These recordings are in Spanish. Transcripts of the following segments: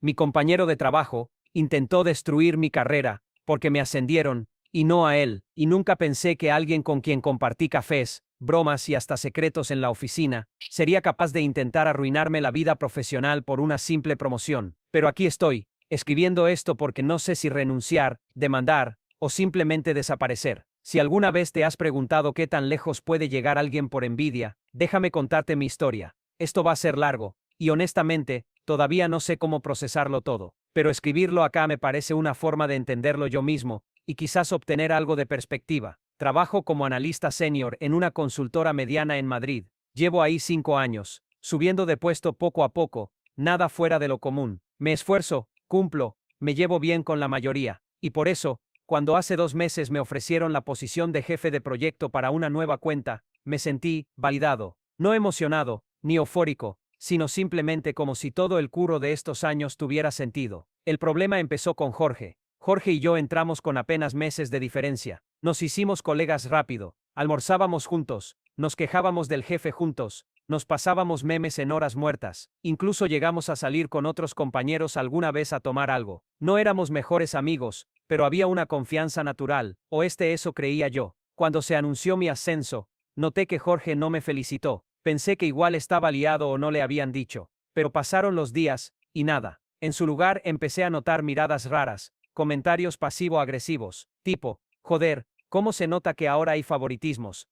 Mi compañero de trabajo intentó destruir mi carrera porque me ascendieron, y no a él, y nunca pensé que alguien con quien compartí cafés, bromas y hasta secretos en la oficina sería capaz de intentar arruinarme la vida profesional por una simple promoción. Pero aquí estoy, escribiendo esto porque no sé si renunciar, demandar o simplemente desaparecer. Si alguna vez te has preguntado qué tan lejos puede llegar alguien por envidia, déjame contarte mi historia. Esto va a ser largo, y honestamente, todavía no sé cómo procesarlo todo, pero escribirlo acá me parece una forma de entenderlo yo mismo, y quizás obtener algo de perspectiva. Trabajo como analista senior en una consultora mediana en Madrid. Llevo ahí 5 años, subiendo de puesto poco a poco, nada fuera de lo común. Me esfuerzo, cumplo, me llevo bien con la mayoría, y por eso, cuando hace 2 meses me ofrecieron la posición de jefe de proyecto para una nueva cuenta, me sentí validado, no emocionado, ni eufórico, sino simplemente como si todo el curro de estos años tuviera sentido. El problema empezó con Jorge. Jorge y yo entramos con apenas meses de diferencia. Nos hicimos colegas rápido, almorzábamos juntos, nos quejábamos del jefe juntos, nos pasábamos memes en horas muertas, incluso llegamos a salir con otros compañeros alguna vez a tomar algo. No éramos mejores amigos, pero había una confianza natural, o eso creía yo. Cuando se anunció mi ascenso, noté que Jorge no me felicitó. Pensé que igual estaba liado o no le habían dicho. Pero pasaron los días, y nada. En su lugar empecé a notar miradas raras, comentarios pasivo-agresivos, tipo, joder, ¿cómo se nota que ahora hay favoritismos?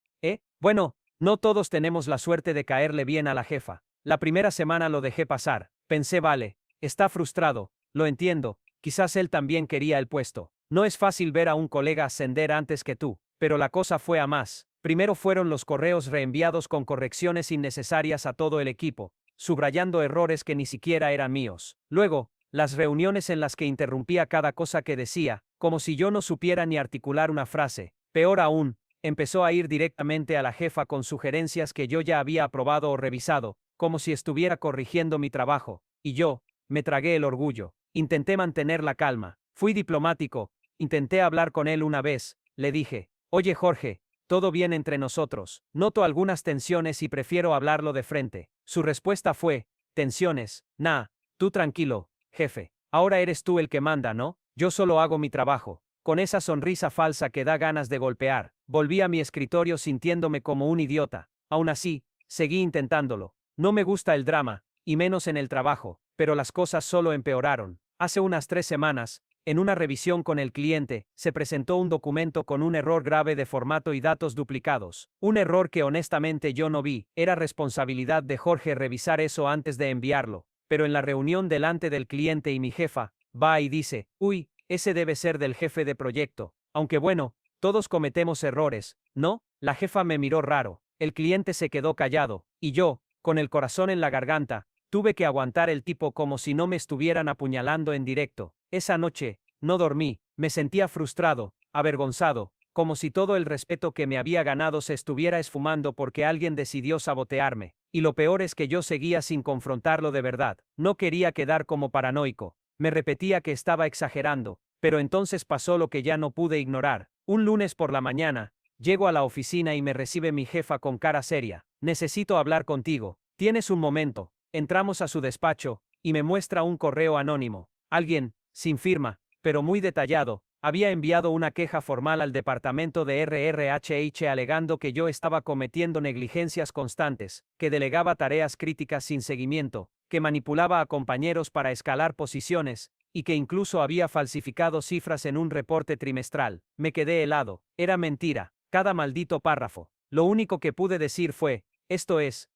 Bueno, no todos tenemos la suerte de caerle bien a la jefa. La primera semana lo dejé pasar. Pensé, vale, está frustrado, lo entiendo, quizás él también quería el puesto. No es fácil ver a un colega ascender antes que tú, pero la cosa fue a más. Primero fueron los correos reenviados con correcciones innecesarias a todo el equipo, subrayando errores que ni siquiera eran míos. Luego, las reuniones en las que interrumpía cada cosa que decía, como si yo no supiera ni articular una frase. Peor aún, empezó a ir directamente a la jefa con sugerencias que yo ya había aprobado o revisado, como si estuviera corrigiendo mi trabajo, y yo, me tragué el orgullo. Intenté mantener la calma, fui diplomático, intenté hablar con él una vez, le dije, oye Jorge, todo bien entre nosotros, noto algunas tensiones y prefiero hablarlo de frente. Su respuesta fue, tensiones, nah, tú tranquilo, jefe, ahora eres tú el que manda, ¿no? Yo solo hago mi trabajo. Con esa sonrisa falsa que da ganas de golpear, volví a mi escritorio sintiéndome como un idiota. Aún así, seguí intentándolo. No me gusta el drama, y menos en el trabajo, pero las cosas solo empeoraron. Hace unas 3 semanas, en una revisión con el cliente, se presentó un documento con un error grave de formato y datos duplicados. Un error que honestamente yo no vi. Era responsabilidad de Jorge revisar eso antes de enviarlo. Pero en la reunión delante del cliente y mi jefa, va y dice, uy, ese debe ser del jefe de proyecto. Aunque bueno, todos cometemos errores, ¿no? La jefa me miró raro. El cliente se quedó callado, y yo, con el corazón en la garganta, tuve que aguantar el tipo como si no me estuvieran apuñalando en directo. Esa noche, no dormí, me sentía frustrado, avergonzado, como si todo el respeto que me había ganado se estuviera esfumando porque alguien decidió sabotearme. Y lo peor es que yo seguía sin confrontarlo de verdad. No quería quedar como paranoico. Me repetía que estaba exagerando, pero entonces pasó lo que ya no pude ignorar. Un lunes por la mañana, llego a la oficina y me recibe mi jefa con cara seria. Necesito hablar contigo. ¿Tienes un momento? Entramos a su despacho, y me muestra un correo anónimo. Alguien, sin firma, pero muy detallado, había enviado una queja formal al departamento de RRHH alegando que yo estaba cometiendo negligencias constantes, que delegaba tareas críticas sin seguimiento, que manipulaba a compañeros para escalar posiciones, y que incluso había falsificado cifras en un reporte trimestral. Me quedé helado. Era mentira, cada maldito párrafo. Lo único que pude decir fue, esto es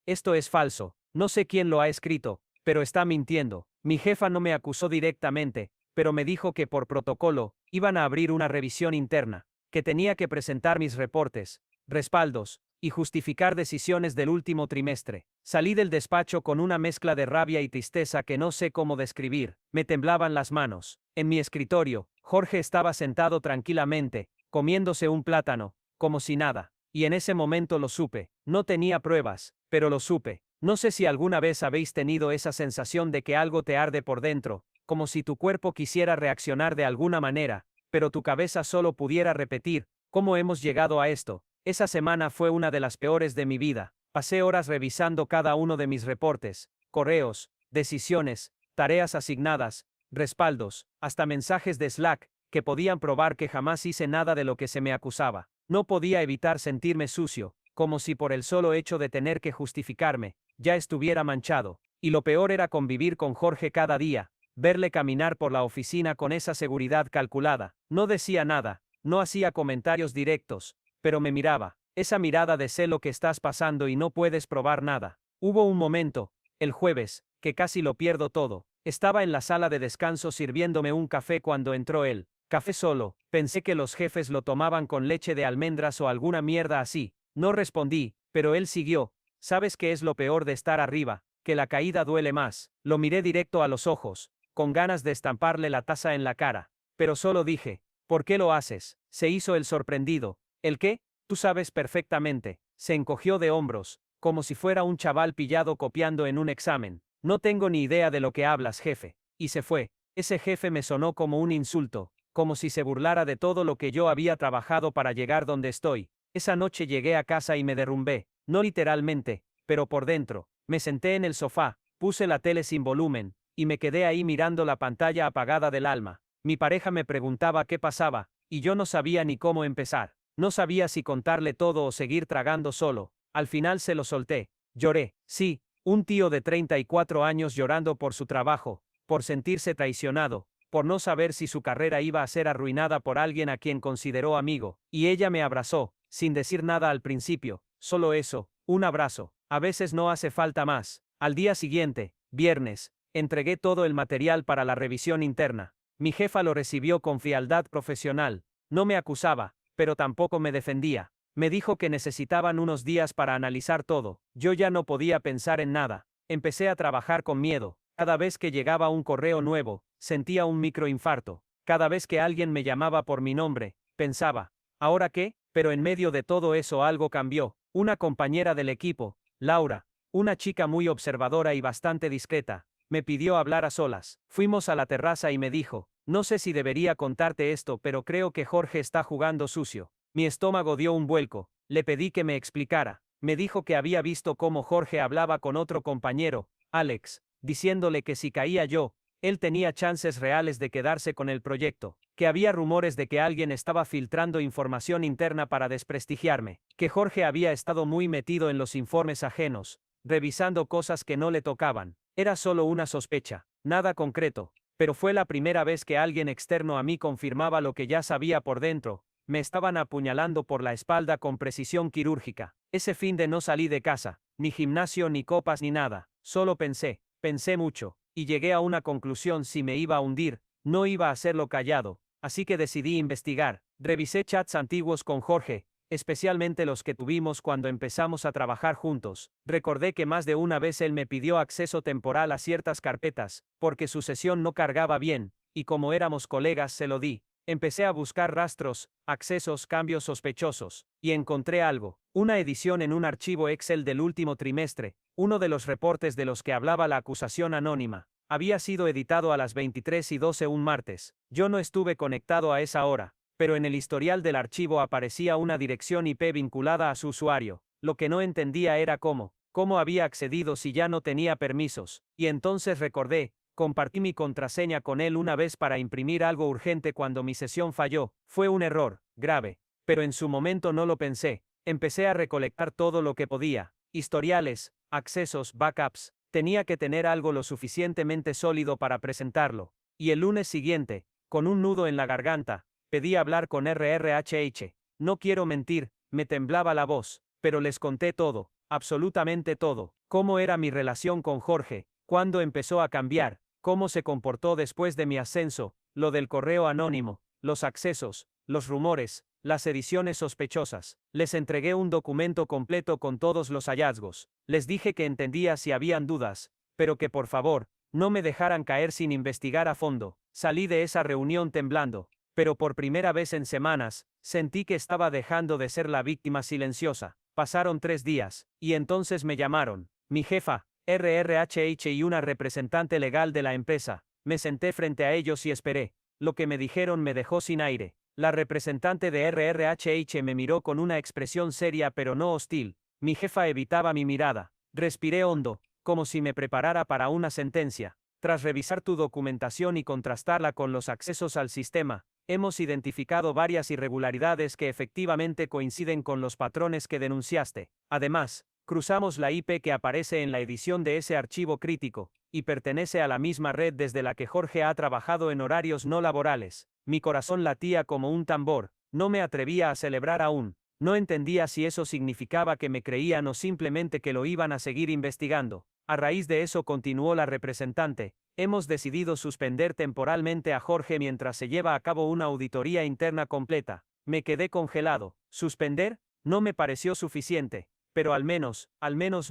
falso, no sé quién lo ha escrito, pero está mintiendo. Mi jefa no me acusó directamente, pero me dijo que por protocolo, iban a abrir una revisión interna, que tenía que presentar mis reportes, respaldos, y justificar decisiones del último trimestre. Salí del despacho con una mezcla de rabia y tristeza que no sé cómo describir. Me temblaban las manos. En mi escritorio, Jorge estaba sentado tranquilamente, comiéndose un plátano, como si nada. Y en ese momento lo supe. No tenía pruebas, pero lo supe. No sé si alguna vez habéis tenido esa sensación de que algo te arde por dentro, como si tu cuerpo quisiera reaccionar de alguna manera, pero tu cabeza solo pudiera repetir, ¿cómo hemos llegado a esto? Esa semana fue una de las peores de mi vida. Pasé horas revisando cada uno de mis reportes, correos, decisiones, tareas asignadas, respaldos, hasta mensajes de Slack, que podían probar que jamás hice nada de lo que se me acusaba. No podía evitar sentirme sucio, como si por el solo hecho de tener que justificarme, ya estuviera manchado. Y lo peor era convivir con Jorge cada día, verle caminar por la oficina con esa seguridad calculada. No decía nada, no hacía comentarios directos, pero me miraba. Esa mirada de sé lo que estás pasando y no puedes probar nada. Hubo un momento, el jueves, que casi lo pierdo todo. Estaba en la sala de descanso sirviéndome un café cuando entró él. Café solo. Pensé que los jefes lo tomaban con leche de almendras o alguna mierda así. No respondí, pero él siguió. ¿Sabes qué es lo peor de estar arriba? Que la caída duele más. Lo miré directo a los ojos, con ganas de estamparle la taza en la cara. Pero solo dije, ¿por qué lo haces? Se hizo el sorprendido. ¿El qué? Tú sabes perfectamente. Se encogió de hombros, como si fuera un chaval pillado copiando en un examen. No tengo ni idea de lo que hablas, jefe. Y se fue. Ese jefe me sonó como un insulto, como si se burlara de todo lo que yo había trabajado para llegar donde estoy. Esa noche llegué a casa y me derrumbé, no literalmente, pero por dentro. Me senté en el sofá, puse la tele sin volumen, y me quedé ahí mirando la pantalla apagada del alma. Mi pareja me preguntaba qué pasaba, y yo no sabía ni cómo empezar. No sabía si contarle todo o seguir tragando solo. Al final se lo solté. Lloré, sí, un tío de 34 años llorando por su trabajo, por sentirse traicionado, por no saber si su carrera iba a ser arruinada por alguien a quien consideró amigo, y ella me abrazó, sin decir nada al principio, solo eso, un abrazo. A veces no hace falta más. Al día siguiente, viernes, entregué todo el material para la revisión interna. Mi jefa lo recibió con frialdad profesional. No me acusaba, pero tampoco me defendía. Me dijo que necesitaban unos días para analizar todo. Yo ya no podía pensar en nada. Empecé a trabajar con miedo. Cada vez que llegaba un correo nuevo, sentía un microinfarto. Cada vez que alguien me llamaba por mi nombre, pensaba, ¿ahora qué? Pero en medio de todo eso algo cambió. Una compañera del equipo, Laura, una chica muy observadora y bastante discreta, me pidió hablar a solas. Fuimos a la terraza y me dijo, no sé si debería contarte esto, pero creo que Jorge está jugando sucio. Mi estómago dio un vuelco. Le pedí que me explicara. Me dijo que había visto cómo Jorge hablaba con otro compañero, Alex, diciéndole que si caía yo, él tenía chances reales de quedarse con el proyecto, que había rumores de que alguien estaba filtrando información interna para desprestigiarme, que Jorge había estado muy metido en los informes ajenos, revisando cosas que no le tocaban. Era solo una sospecha, nada concreto, pero fue la primera vez que alguien externo a mí confirmaba lo que ya sabía por dentro. Me estaban apuñalando por la espalda con precisión quirúrgica. Ese fin de no salí de casa, ni gimnasio ni copas ni nada, solo pensé mucho, y llegué a una conclusión: si me iba a hundir, no iba a hacerlo callado, así que decidí investigar. Revisé chats antiguos con Jorge, especialmente los que tuvimos cuando empezamos a trabajar juntos. Recordé que más de una vez él me pidió acceso temporal a ciertas carpetas, porque su sesión no cargaba bien, y como éramos colegas se lo di. Empecé a buscar rastros, accesos, cambios sospechosos, y encontré algo, una edición en un archivo Excel del último trimestre, uno de los reportes de los que hablaba la acusación anónima. Había sido editado a las 23:12 un martes. Yo no estuve conectado a esa hora, pero en el historial del archivo aparecía una dirección IP vinculada a su usuario. Lo que no entendía era cómo había accedido si ya no tenía permisos, y entonces recordé. Compartí mi contraseña con él una vez para imprimir algo urgente cuando mi sesión falló. Fue un error, grave, pero en su momento no lo pensé. Empecé a recolectar todo lo que podía. Historiales, accesos, backups. Tenía que tener algo lo suficientemente sólido para presentarlo. Y el lunes siguiente, con un nudo en la garganta, pedí hablar con RRHH. No quiero mentir, me temblaba la voz, pero les conté todo, absolutamente todo. Cómo era mi relación con Jorge, cuándo empezó a cambiar, cómo se comportó después de mi ascenso, lo del correo anónimo, los accesos, los rumores, las ediciones sospechosas. Les entregué un documento completo con todos los hallazgos. Les dije que entendía si habían dudas, pero que por favor, no me dejaran caer sin investigar a fondo. Salí de esa reunión temblando, pero por primera vez en semanas, sentí que estaba dejando de ser la víctima silenciosa. Pasaron 3 días, y entonces me llamaron. Mi jefa, RRHH y una representante legal de la empresa. Me senté frente a ellos y esperé. Lo que me dijeron me dejó sin aire. La representante de RRHH me miró con una expresión seria pero no hostil. Mi jefa evitaba mi mirada. Respiré hondo, como si me preparara para una sentencia. Tras revisar tu documentación y contrastarla con los accesos al sistema, hemos identificado varias irregularidades que efectivamente coinciden con los patrones que denunciaste. Además, cruzamos la IP que aparece en la edición de ese archivo crítico, y pertenece a la misma red desde la que Jorge ha trabajado en horarios no laborales. Mi corazón latía como un tambor, no me atrevía a celebrar aún. No entendía si eso significaba que me creían o simplemente que lo iban a seguir investigando. A raíz de eso, continuó la representante, hemos decidido suspender temporalmente a Jorge mientras se lleva a cabo una auditoría interna completa. Me quedé congelado. ¿Suspender? No me pareció suficiente. Pero al menos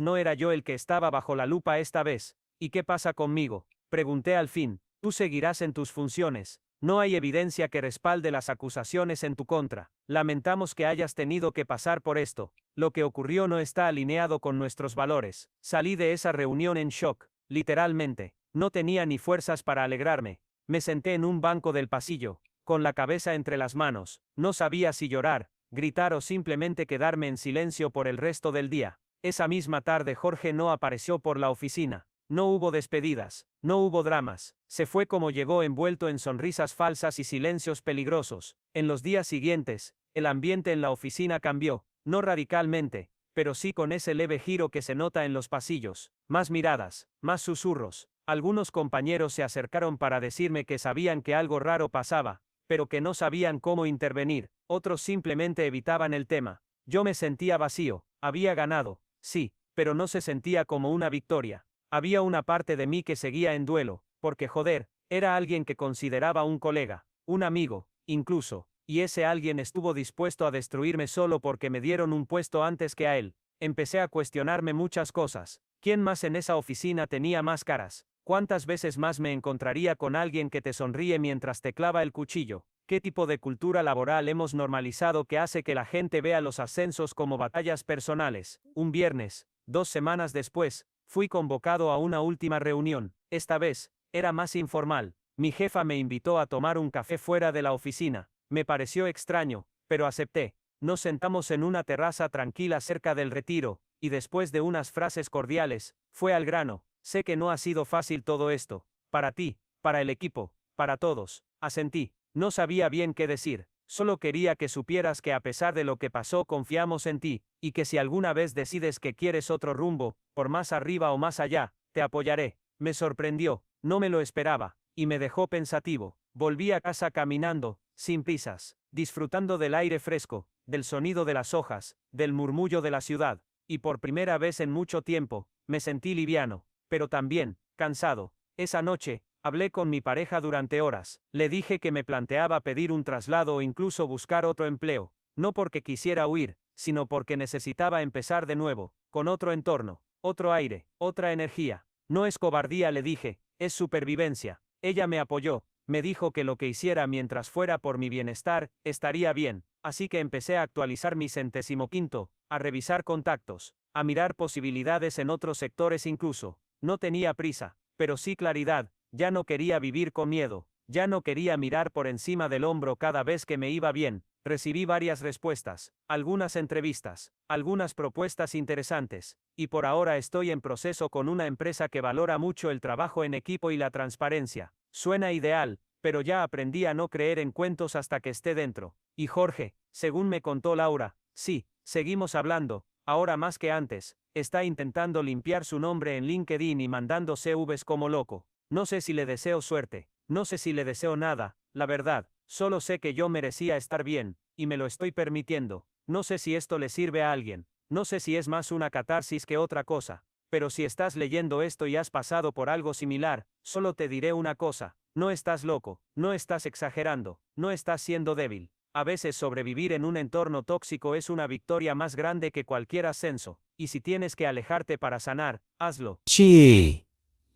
no era yo el que estaba bajo la lupa esta vez. ¿Y qué pasa conmigo?, pregunté al fin. Tú seguirás en tus funciones. No hay evidencia que respalde las acusaciones en tu contra. Lamentamos que hayas tenido que pasar por esto. Lo que ocurrió no está alineado con nuestros valores. Salí de esa reunión en shock, literalmente. No tenía ni fuerzas para alegrarme. Me senté en un banco del pasillo, con la cabeza entre las manos. No sabía si llorar, gritar o simplemente quedarme en silencio por el resto del día. Esa misma tarde Jorge no apareció por la oficina. No hubo despedidas, no hubo dramas. Se fue como llegó, envuelto en sonrisas falsas y silencios peligrosos. En los días siguientes, el ambiente en la oficina cambió, no radicalmente, pero sí con ese leve giro que se nota en los pasillos. Más miradas, más susurros. Algunos compañeros se acercaron para decirme que sabían que algo raro pasaba, pero que no sabían cómo intervenir. Otros simplemente evitaban el tema. Yo me sentía vacío. Había ganado, sí, pero no se sentía como una victoria. Había una parte de mí que seguía en duelo, porque joder, era alguien que consideraba un colega, un amigo, incluso, y ese alguien estuvo dispuesto a destruirme solo porque me dieron un puesto antes que a él. Empecé a cuestionarme muchas cosas. ¿Quién más en esa oficina tenía máscaras? ¿Cuántas veces más me encontraría con alguien que te sonríe mientras te clava el cuchillo? ¿Qué tipo de cultura laboral hemos normalizado que hace que la gente vea los ascensos como batallas personales? Un viernes, 2 semanas después, fui convocado a una última reunión. Esta vez, era más informal. Mi jefa me invitó a tomar un café fuera de la oficina. Me pareció extraño, pero acepté. Nos sentamos en una terraza tranquila cerca del Retiro, y después de unas frases cordiales, fue al grano. Sé que no ha sido fácil todo esto. Para ti, para el equipo, para todos. Asentí. No sabía bien qué decir. Solo quería que supieras que a pesar de lo que pasó confiamos en ti, y que si alguna vez decides que quieres otro rumbo, por más arriba o más allá, te apoyaré. Me sorprendió, no me lo esperaba, y me dejó pensativo. Volví a casa caminando, sin prisas, disfrutando del aire fresco, del sonido de las hojas, del murmullo de la ciudad, y por primera vez en mucho tiempo, me sentí liviano, pero también, cansado. Esa noche, hablé con mi pareja durante horas. Le dije que me planteaba pedir un traslado o incluso buscar otro empleo, no porque quisiera huir, sino porque necesitaba empezar de nuevo, con otro entorno, otro aire, otra energía. No es cobardía, le dije, es supervivencia. Ella me apoyó, me dijo que lo que hiciera mientras fuera por mi bienestar, estaría bien, así que empecé a actualizar mi 115º, a revisar contactos, a mirar posibilidades en otros sectores incluso. No tenía prisa, pero sí claridad. Ya no quería vivir con miedo, ya no quería mirar por encima del hombro cada vez que me iba bien. Recibí varias respuestas, algunas entrevistas, algunas propuestas interesantes, y por ahora estoy en proceso con una empresa que valora mucho el trabajo en equipo y la transparencia. Suena ideal, pero ya aprendí a no creer en cuentos hasta que esté dentro. Y Jorge, según me contó Laura, sí, seguimos hablando, ahora más que antes, está intentando limpiar su nombre en LinkedIn y mandando CVs como loco. No sé si le deseo suerte, no sé si le deseo nada, la verdad, solo sé que yo merecía estar bien, y me lo estoy permitiendo. No sé si esto le sirve a alguien, no sé si es más una catarsis que otra cosa, pero si estás leyendo esto y has pasado por algo similar, solo te diré una cosa, no estás loco, no estás exagerando, no estás siendo débil. A veces sobrevivir en un entorno tóxico es una victoria más grande que cualquier ascenso, y si tienes que alejarte para sanar, hazlo. Sí.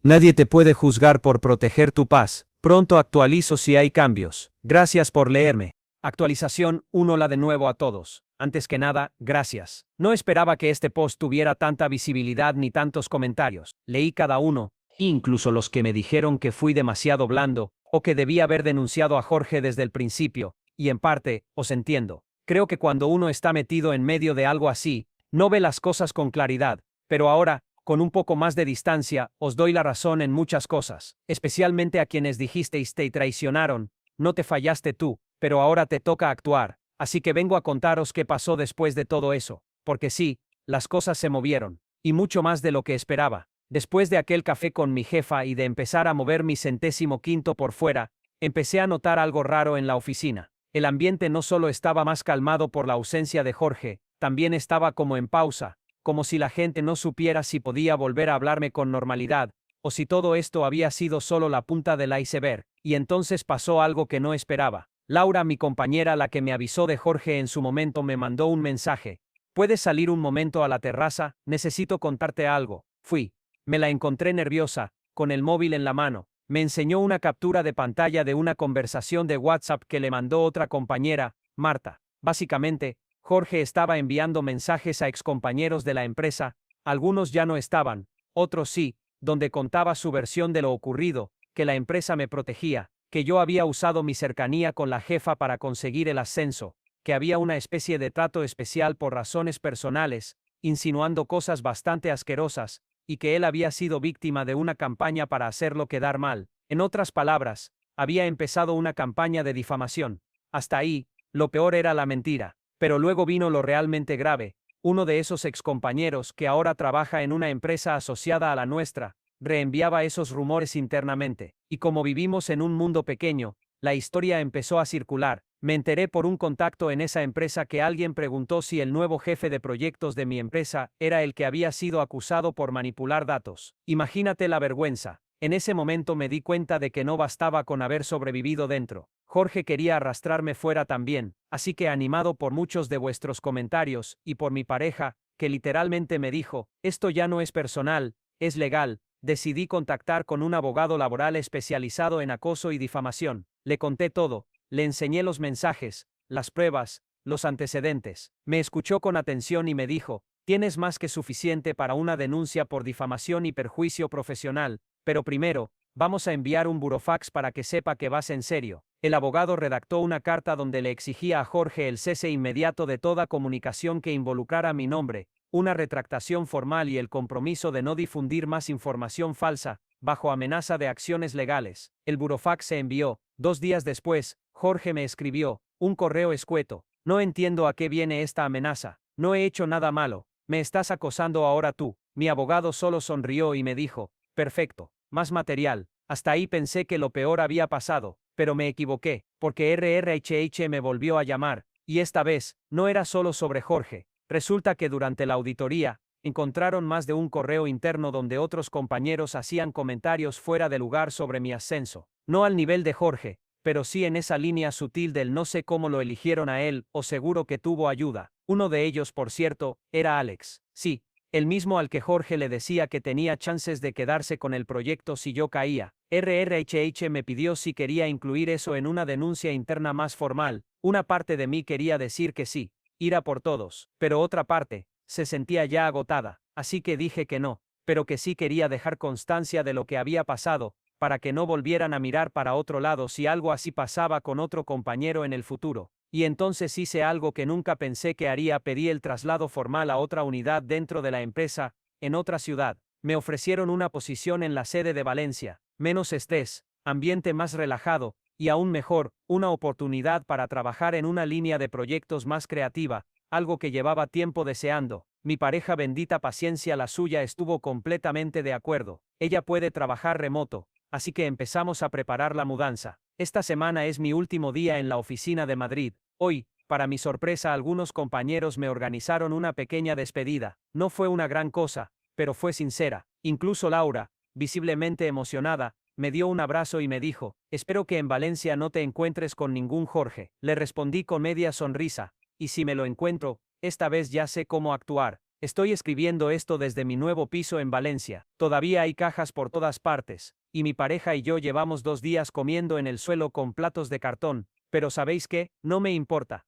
Nadie te puede juzgar por proteger tu paz. Pronto actualizo si hay cambios. Gracias por leerme. Actualización 1. Hola de nuevo a todos. Antes que nada, gracias. No esperaba que este post tuviera tanta visibilidad ni tantos comentarios. Leí cada uno, incluso los que me dijeron que fui demasiado blando, o que debía haber denunciado a Jorge desde el principio, y en parte, os entiendo. Creo que cuando uno está metido en medio de algo así, no ve las cosas con claridad, pero ahora, Con un poco más de distancia, os doy la razón en muchas cosas, especialmente a quienes dijisteis te traicionaron, no te fallaste tú, pero ahora te toca actuar, así que vengo a contaros qué pasó después de todo eso, porque sí, las cosas se movieron, y mucho más de lo que esperaba. Después de aquel café con mi jefa y de empezar a mover mi 105º por fuera, empecé a notar algo raro en la oficina. El ambiente no solo estaba más calmado por la ausencia de Jorge, también estaba como en pausa, como si la gente no supiera si podía volver a hablarme con normalidad, o si todo esto había sido solo la punta del iceberg, y entonces pasó algo que no esperaba. Laura, mi compañera, la que me avisó de Jorge en su momento, me mandó un mensaje. ¿Puedes salir un momento a la terraza? Necesito contarte algo. Fui. Me la encontré nerviosa, con el móvil en la mano. Me enseñó una captura de pantalla de una conversación de WhatsApp que le mandó otra compañera, Marta. Básicamente, Jorge estaba enviando mensajes a excompañeros de la empresa, algunos ya no estaban, otros sí, donde contaba su versión de lo ocurrido, que la empresa me protegía, que yo había usado mi cercanía con la jefa para conseguir el ascenso, que había una especie de trato especial por razones personales, insinuando cosas bastante asquerosas, y que él había sido víctima de una campaña para hacerlo quedar mal. En otras palabras, había empezado una campaña de difamación. Hasta ahí, lo peor era la mentira. Pero luego vino lo realmente grave. Uno de esos excompañeros, que ahora trabaja en una empresa asociada a la nuestra, reenviaba esos rumores internamente. Y como vivimos en un mundo pequeño, la historia empezó a circular. Me enteré por un contacto en esa empresa que alguien preguntó si el nuevo jefe de proyectos de mi empresa era el que había sido acusado por manipular datos. Imagínate la vergüenza. En ese momento me di cuenta de que no bastaba con haber sobrevivido dentro. Jorge quería arrastrarme fuera también, así que animado por muchos de vuestros comentarios, y por mi pareja, que literalmente me dijo, esto ya no es personal, es legal, decidí contactar con un abogado laboral especializado en acoso y difamación. Le conté todo, le enseñé los mensajes, las pruebas, los antecedentes. Me escuchó con atención y me dijo, tienes más que suficiente para una denuncia por difamación y perjuicio profesional, pero primero, vamos a enviar un burofax para que sepa que vas en serio. El abogado redactó una carta donde le exigía a Jorge el cese inmediato de toda comunicación que involucrara mi nombre, una retractación formal y el compromiso de no difundir más información falsa, bajo amenaza de acciones legales. El burofax se envió. 2 días después, Jorge me escribió un correo escueto. No entiendo a qué viene esta amenaza. No he hecho nada malo. Me estás acosando ahora tú. Mi abogado solo sonrió y me dijo, perfecto, más material. Hasta ahí pensé que lo peor había pasado, pero me equivoqué, porque RRHH me volvió a llamar, y esta vez, no era solo sobre Jorge. Resulta que durante la auditoría, encontraron más de un correo interno donde otros compañeros hacían comentarios fuera de lugar sobre mi ascenso. No al nivel de Jorge, pero sí en esa línea sutil del no sé cómo lo eligieron a él, o seguro que tuvo ayuda. Uno de ellos, por cierto, era Alex. Sí, el mismo al que Jorge le decía que tenía chances de quedarse con el proyecto si yo caía. RRHH me pidió si quería incluir eso en una denuncia interna más formal. Una parte de mí quería decir que sí, ir a por todos, pero otra parte, se sentía ya agotada, así que dije que no, pero que sí quería dejar constancia de lo que había pasado, para que no volvieran a mirar para otro lado si algo así pasaba con otro compañero en el futuro. Y entonces hice algo que nunca pensé que haría: pedí el traslado formal a otra unidad dentro de la empresa, en otra ciudad. Me ofrecieron una posición en la sede de Valencia, menos estrés, ambiente más relajado, y aún mejor, una oportunidad para trabajar en una línea de proyectos más creativa, algo que llevaba tiempo deseando. Mi pareja, bendita paciencia la suya, estuvo completamente de acuerdo. Ella puede trabajar remoto, así que empezamos a preparar la mudanza. Esta semana es mi último día en la oficina de Madrid. Hoy, para mi sorpresa, algunos compañeros me organizaron una pequeña despedida. No fue una gran cosa, pero fue sincera. Incluso Laura, visiblemente emocionada, me dio un abrazo y me dijo, espero que en Valencia no te encuentres con ningún Jorge. Le respondí con media sonrisa, y si me lo encuentro, esta vez ya sé cómo actuar. Estoy escribiendo esto desde mi nuevo piso en Valencia. Todavía hay cajas por todas partes, y mi pareja y yo llevamos 2 días comiendo en el suelo con platos de cartón, pero ¿sabéis qué? No me importa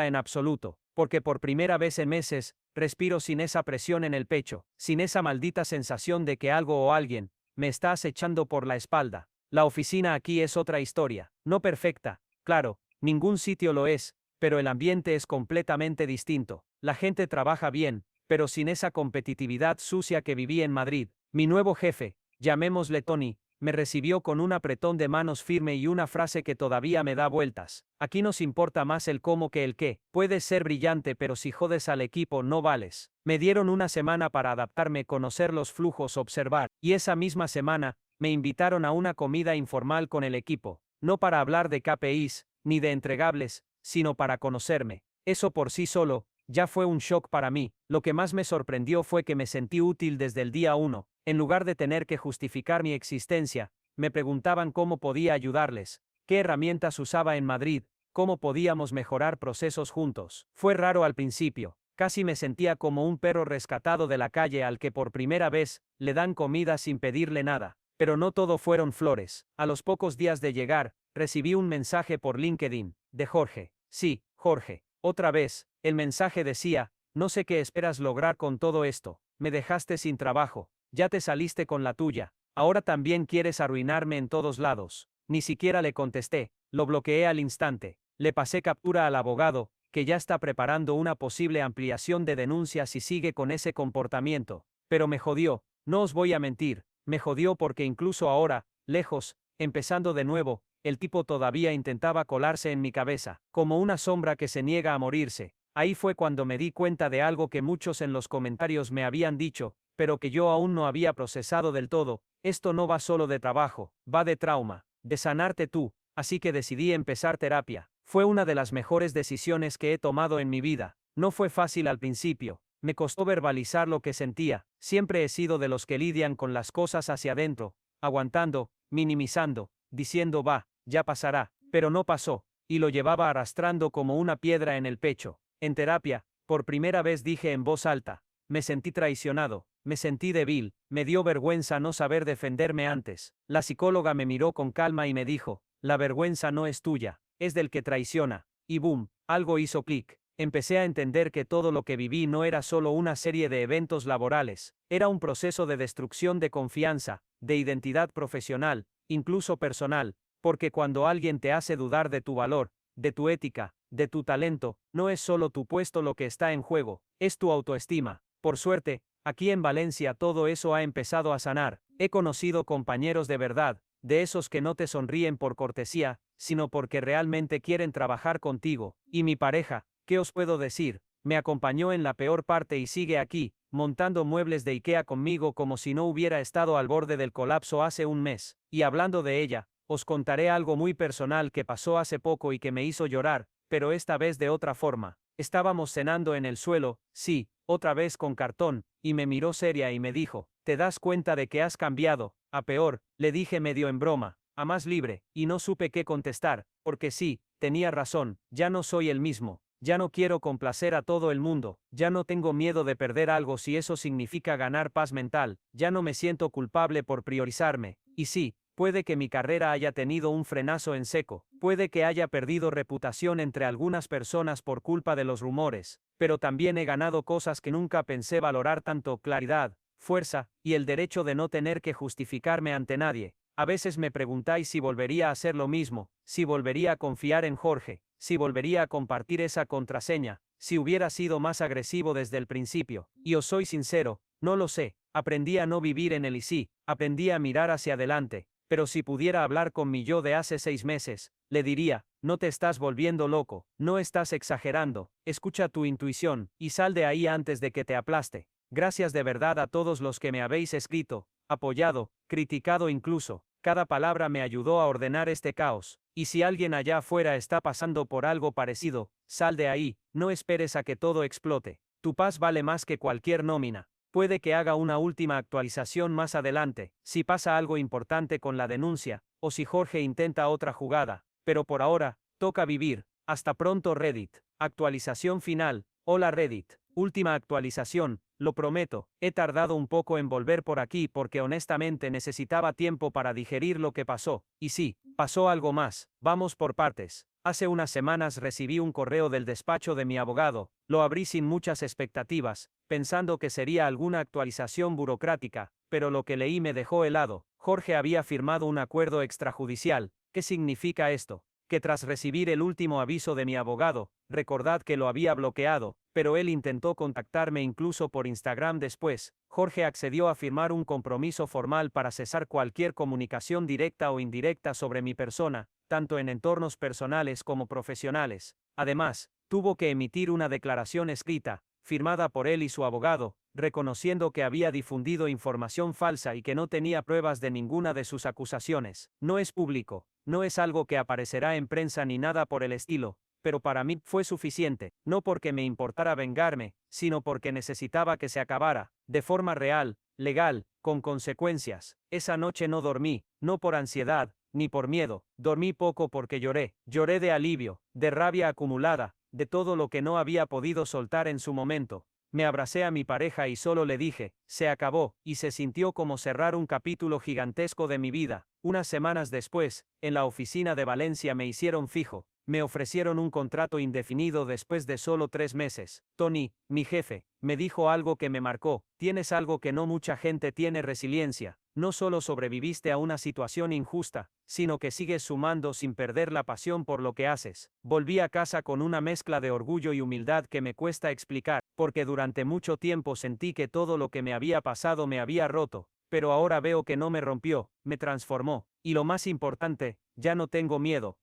en absoluto, porque por primera vez en meses, respiro sin esa presión en el pecho, sin esa maldita sensación de que algo o alguien me está acechando por la espalda. La oficina aquí es otra historia, no perfecta, claro, ningún sitio lo es, pero el ambiente es completamente distinto. La gente trabaja bien, pero sin esa competitividad sucia que viví en Madrid. Mi nuevo jefe, llamémosle Tony, me recibió con un apretón de manos firme y una frase que todavía me da vueltas. Aquí nos importa más el cómo que el qué. Puedes ser brillante, pero si jodes al equipo no vales. Me dieron una semana para adaptarme, conocer los flujos, observar, y esa misma semana, me invitaron a una comida informal con el equipo, no para hablar de KPIs, ni de entregables, sino para conocerme. Eso por sí solo, ya fue un shock para mí. Lo que más me sorprendió fue que me sentí útil desde el día 1. En lugar de tener que justificar mi existencia, me preguntaban cómo podía ayudarles, qué herramientas usaba en Madrid, cómo podíamos mejorar procesos juntos. Fue raro al principio, casi me sentía como un perro rescatado de la calle al que por primera vez le dan comida sin pedirle nada. Pero no todo fueron flores. A los pocos días de llegar, recibí un mensaje por LinkedIn, de Jorge. Sí, Jorge. Otra vez, el mensaje decía: no sé qué esperas lograr con todo esto, me dejaste sin trabajo, ya te saliste con la tuya, ahora también quieres arruinarme en todos lados. Ni siquiera le contesté, lo bloqueé al instante, le pasé captura al abogado, que ya está preparando una posible ampliación de denuncias si sigue con ese comportamiento. Pero me jodió, no os voy a mentir, me jodió porque incluso ahora, lejos, empezando de nuevo, el tipo todavía intentaba colarse en mi cabeza, como una sombra que se niega a morirse. Ahí fue cuando me di cuenta de algo que muchos en los comentarios me habían dicho, pero que yo aún no había procesado del todo: esto no va solo de trabajo, va de trauma, de sanarte tú, así que decidí empezar terapia. Fue una de las mejores decisiones que he tomado en mi vida. No fue fácil al principio, me costó verbalizar lo que sentía, siempre he sido de los que lidian con las cosas hacia adentro, aguantando, minimizando, diciendo va, ya pasará, pero no pasó, y lo llevaba arrastrando como una piedra en el pecho. En terapia, por primera vez dije en voz alta: me sentí traicionado, me sentí débil, me dio vergüenza no saber defenderme antes. La psicóloga me miró con calma y me dijo: la vergüenza no es tuya, es del que traiciona. Y boom, algo hizo clic. Empecé a entender que todo lo que viví no era solo una serie de eventos laborales, era un proceso de destrucción de confianza, de identidad profesional, incluso personal, porque cuando alguien te hace dudar de tu valor, de tu ética, de tu talento, no es solo tu puesto lo que está en juego, es tu autoestima. Por suerte, aquí en Valencia todo eso ha empezado a sanar. He conocido compañeros de verdad, de esos que no te sonríen por cortesía, sino porque realmente quieren trabajar contigo. Y mi pareja, ¿qué os puedo decir? Me acompañó en la peor parte y sigue aquí, montando muebles de IKEA conmigo como si no hubiera estado al borde del colapso hace un mes. Y hablando de ella, os contaré algo muy personal que pasó hace poco y que me hizo llorar, pero esta vez de otra forma. Estábamos cenando en el suelo, sí, otra vez con cartón, y me miró seria y me dijo: ¿te das cuenta de que has cambiado? A peor, le dije medio en broma, a más libre, y no supe qué contestar, porque sí, tenía razón, ya no soy el mismo. Ya no quiero complacer a todo el mundo, ya no tengo miedo de perder algo si eso significa ganar paz mental, ya no me siento culpable por priorizarme. Y sí, puede que mi carrera haya tenido un frenazo en seco, puede que haya perdido reputación entre algunas personas por culpa de los rumores, pero también he ganado cosas que nunca pensé valorar tanto: claridad, fuerza, y el derecho de no tener que justificarme ante nadie. A veces me preguntáis si volvería a hacer lo mismo, si volvería a confiar en Jorge, si volvería a compartir esa contraseña, si hubiera sido más agresivo desde el principio. Y os soy sincero, no lo sé. Aprendí a no vivir en el y sí, aprendí a mirar hacia adelante. Pero si pudiera hablar con mi yo de hace 6 meses, le diría: no te estás volviendo loco, no estás exagerando, escucha tu intuición, y sal de ahí antes de que te aplaste. Gracias de verdad a todos los que me habéis escrito, apoyado, criticado incluso. Cada palabra me ayudó a ordenar este caos. Y si alguien allá afuera está pasando por algo parecido, sal de ahí, no esperes a que todo explote. Tu paz vale más que cualquier nómina. Puede que haga una última actualización más adelante, si pasa algo importante con la denuncia, o si Jorge intenta otra jugada, pero por ahora, toca vivir. Hasta pronto Reddit. Actualización final. Hola Reddit. Última actualización, lo prometo, he tardado un poco en volver por aquí porque honestamente necesitaba tiempo para digerir lo que pasó. Y sí, pasó algo más. Vamos por partes. Hace unas semanas recibí un correo del despacho de mi abogado, lo abrí sin muchas expectativas, pensando que sería alguna actualización burocrática, pero lo que leí me dejó helado. Jorge había firmado un acuerdo extrajudicial. ¿Qué significa esto? que tras recibir el último aviso de mi abogado, recordad que lo había bloqueado, pero él intentó contactarme incluso por Instagram después, Jorge accedió a firmar un compromiso formal para cesar cualquier comunicación directa o indirecta sobre mi persona, tanto en entornos personales como profesionales. Además, tuvo que emitir una declaración escrita, firmada por él y su abogado, reconociendo que había difundido información falsa y que no tenía pruebas de ninguna de sus acusaciones. No es público, no es algo que aparecerá en prensa ni nada por el estilo, pero para mí fue suficiente, no porque me importara vengarme, sino porque necesitaba que se acabara, de forma real, legal, con consecuencias. Esa noche no dormí, no por ansiedad, ni por miedo, dormí poco porque lloré de alivio, de rabia acumulada, de todo lo que no había podido soltar en su momento. Me abracé a mi pareja y solo le dije, se acabó, y se sintió como cerrar un capítulo gigantesco de mi vida. Unas semanas después, en la oficina de Valencia me hicieron fijo, me ofrecieron un contrato indefinido después de solo 3 meses. Tony, mi jefe, me dijo algo que me marcó, tienes algo que no mucha gente tiene: resiliencia. No solo sobreviviste a una situación injusta, sino que sigues sumando sin perder la pasión por lo que haces. Volví a casa con una mezcla de orgullo y humildad que me cuesta explicar, porque durante mucho tiempo sentí que todo lo que me había pasado me había roto, pero ahora veo que no me rompió, me transformó. Y lo más importante, ya no tengo miedo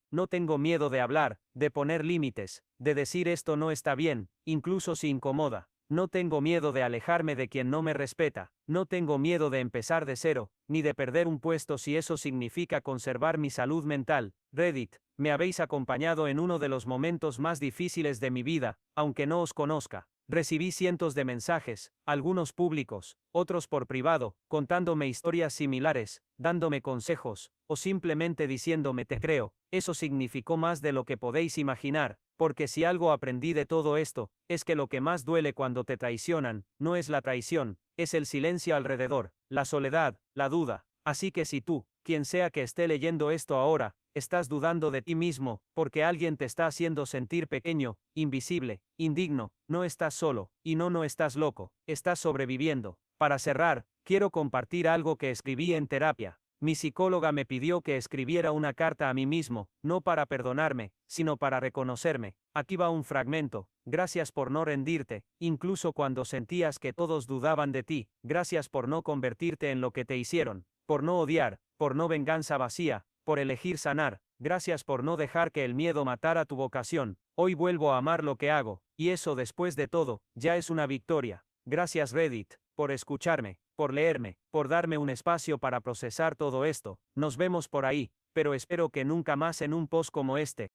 de hablar, de poner límites, de decir esto no está bien, incluso si incomoda. No tengo miedo de alejarme de quien no me respeta, no tengo miedo de empezar de cero, ni de perder un puesto si eso significa conservar mi salud mental. Reddit, me habéis acompañado en uno de los momentos más difíciles de mi vida, aunque no os conozca. Recibí cientos de mensajes, algunos públicos, otros por privado, contándome historias similares, dándome consejos, o simplemente diciéndome te creo. Eso significó más de lo que podéis imaginar, porque si algo aprendí de todo esto, es que lo que más duele cuando te traicionan, no es la traición, es el silencio alrededor, la soledad, la duda. Así que si tú, quien sea que esté leyendo esto ahora, estás dudando de ti mismo, porque alguien te está haciendo sentir pequeño, invisible, indigno, no estás solo, y no estás loco, estás sobreviviendo. Para cerrar, quiero compartir algo que escribí en terapia. Mi psicóloga me pidió que escribiera una carta a mí mismo, no para perdonarme, sino para reconocerme. Aquí va un fragmento. Gracias por no rendirte, incluso cuando sentías que todos dudaban de ti. Gracias por no convertirte en lo que te hicieron, por no odiar, por no venganza vacía, por elegir sanar. Gracias por no dejar que el miedo matara tu vocación. Hoy vuelvo a amar lo que hago, y eso, después de todo, ya es una victoria. Gracias Reddit, por escucharme, por leerme, por darme un espacio para procesar todo esto. Nos vemos por ahí, pero espero que nunca más en un post como este.